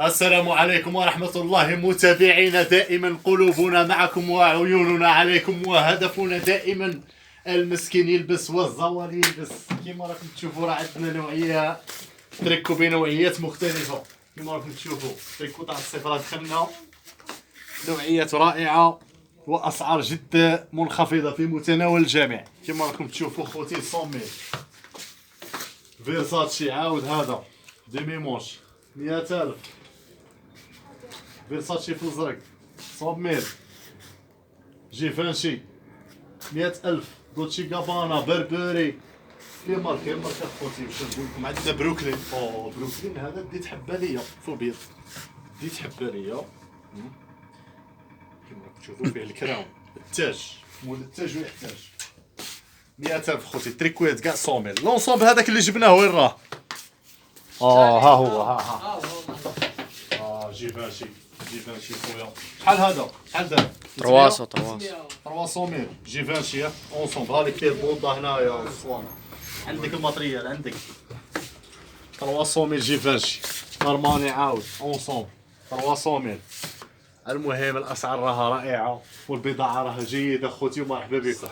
السلام عليكم ورحمة الله متابعينا، دائما قلوبنا معكم وعيوننا عليكم، وهدفنا دائما المسكين يلبس والزوال يلبس. كما راكم تشوفوا راه عندنا نوعية تريكو بنوعيات مختلفة. كما راكم تشوفوا تريكو تاع الصيف راه دخلنا نوعيات رائعة وأسعار جد منخفضة في متناول الجميع. كما راكم تشوفوا خوتي 100 فيرساتشي، عاود هذا ديمي مونش 100,000. فيرساتشي في الزرق 100,000. جيفانشي 100,000. دوتشي غابانا بربري كيما اخوتي. واش نقول لكم عندنا بروكلين. بروكلين هذا ديت حبه ليا في البيض، ديت حبه ليا كيما راكم تشوفوا فيه الكراون التاج، مول التاج ويحتاج 100,000 خوتي. تريكويات كاع 100,000. لونسومبل هذاك اللي جبناه وين راه؟ ها هو ها جيفانشي خويا. شحال هذا؟ شحال دار؟ 300,000 جيفانشي اونسومبل. هذيك فيه البوطه هنايا الصوانه. عندك الماتريال، عندك 300,000 جيفانشي. ارماني عاود اونسومبل 300,000. المهم الاسعار راها رائعه والبضاعه راها جيده خوتي، ومرحبا بكم.